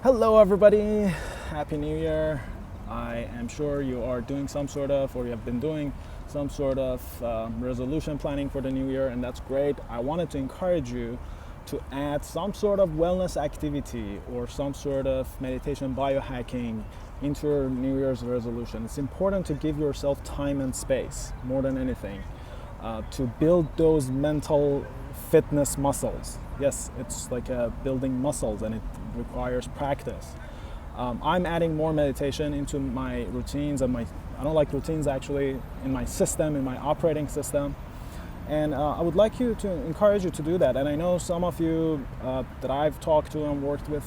Hello, everybody. Happy New Year. I am sure you are doing some sort of, or you have been doing some sort of resolution planning for the new year, and that's great. I wanted to encourage you to add some sort of wellness activity or some sort of meditation biohacking into your New Year's resolution. It's important to give yourself time and space more than anything to build those mental fitness muscles. Yes, it's like building muscles and it requires practice. I'm adding more meditation into my routines and I don't like routines actually, in my system, in my operating system. And I would like you to encourage you to do that. And I know some of you that I've talked to and worked with,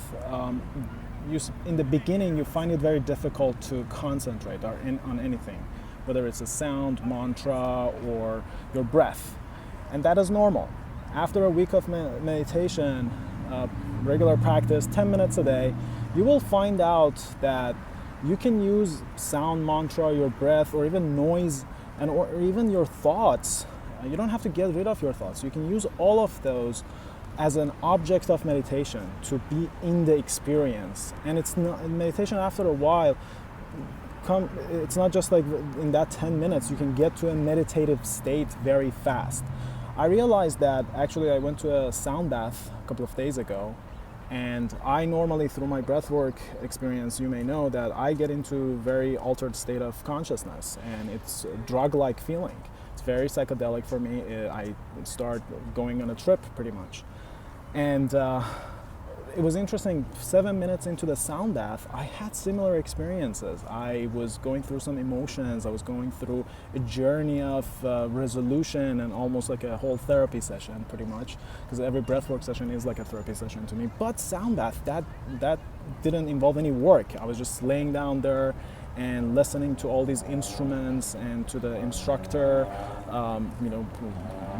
in the beginning you find it very difficult to concentrate on anything, whether it's a sound, mantra, or your breath. And that is normal. After a week of meditation, regular practice, 10 minutes a day, you will find out that you can use sound, mantra, your breath, or even noise, or even your thoughts. You don't have to get rid of your thoughts. You can use all of those as an object of meditation to be in the experience. And it's not meditation. After a while, it's not just like in that 10 minutes, you can get to a meditative state very fast. I realized that actually I went to a sound bath a couple of days ago, and I normally, through my breathwork experience, you may know that I get into very altered state of consciousness, and it's a drug-like feeling. It's very psychedelic for me. I start going on a trip pretty much. And it was interesting, 7 minutes into the sound bath, I had similar experiences. I was going through some emotions. I was going through a journey of resolution and almost like a whole therapy session, pretty much, because every breathwork session is like a therapy session to me. But sound bath, that didn't involve any work. I was just laying down there and listening to all these instruments and to the instructor,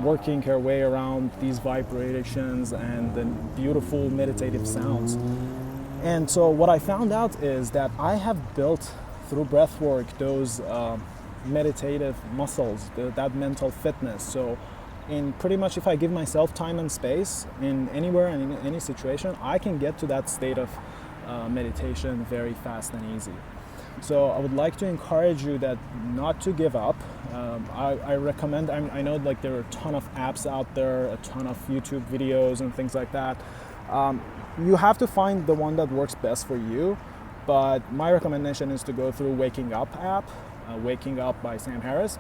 working her way around these vibrations and the beautiful meditative sounds. And so what I found out is that I have built through breathwork those meditative muscles, that mental fitness. So in pretty much, if I give myself time and space in anywhere and in any situation, I can get to that state of meditation very fast and easy. So I would like to encourage you that not to give up. I recommend, I know like there are a ton of apps out there, a ton of YouTube videos and things like that. You have to find the one that works best for you, but my recommendation is to go through Waking Up app, Waking Up by Sam Harris.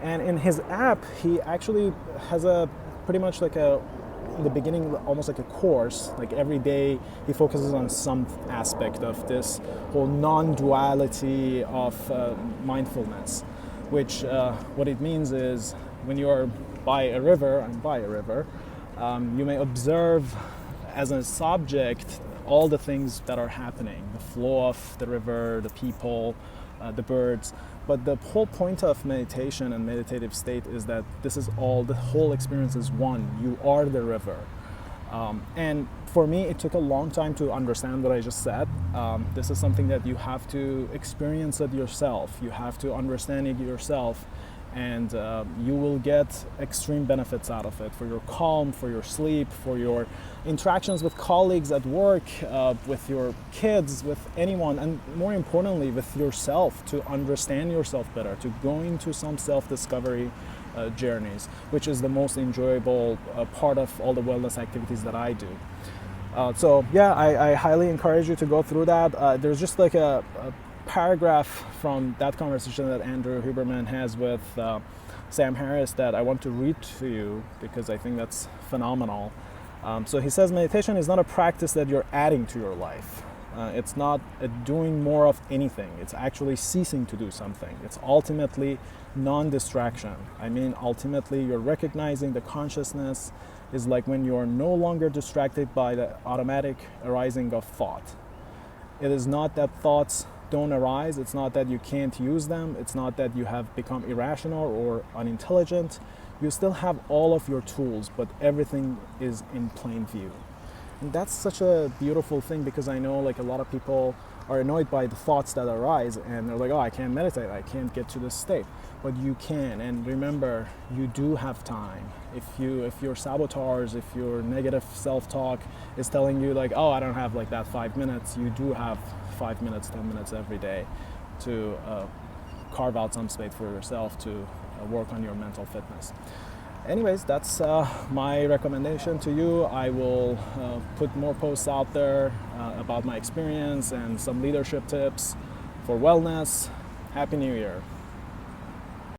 And in his app, he actually has a pretty much like in the beginning, almost like a course. Like every day he focuses on some aspect of this whole non-duality of mindfulness, which what it means is when you are by a river, you may observe as a subject all the things that are happening, the flow of the river, the people, the birds. But the whole point of meditation and meditative state is that this is all, the whole experience is one. You are the river. And for me, it took a long time to understand what I just said. This is something that you have to experience it yourself. You have to understand it yourself, and you will get extreme benefits out of it for your calm, for your sleep, for your interactions with colleagues at work, with your kids, with anyone, and more importantly, with yourself, to understand yourself better, to go into some self-discovery journeys, which is the most enjoyable part of all the wellness activities that I do. So yeah, I highly encourage you to go through that. There's just like a paragraph from that conversation that Andrew Huberman has with Sam Harris that I want to read to you because I think that's phenomenal. So he says, meditation is not a practice that you're adding to your life. It's not doing more of anything. It's actually ceasing to do something. It's ultimately non-distraction. I mean, ultimately, you're recognizing the consciousness is like when you're no longer distracted by the automatic arising of thought. It is not that thoughts don't arise. It's not that you can't use them. It's not that you have become irrational or unintelligent. You still have all of your tools, but everything is in plain view. And that's such a beautiful thing, because I know like a lot of people are annoyed by the thoughts that arise, and they're like, oh, I can't meditate, I can't get to this state. But you can, and remember, you do have time. If your sabotage, if your negative self-talk is telling you like, oh, I don't have like that 5 minutes, you do have 5 minutes, 10 minutes every day to carve out some space for yourself to work on your mental fitness. Anyways, that's my recommendation to you. I will put more posts out there about my experience and some leadership tips for wellness. Happy New Year.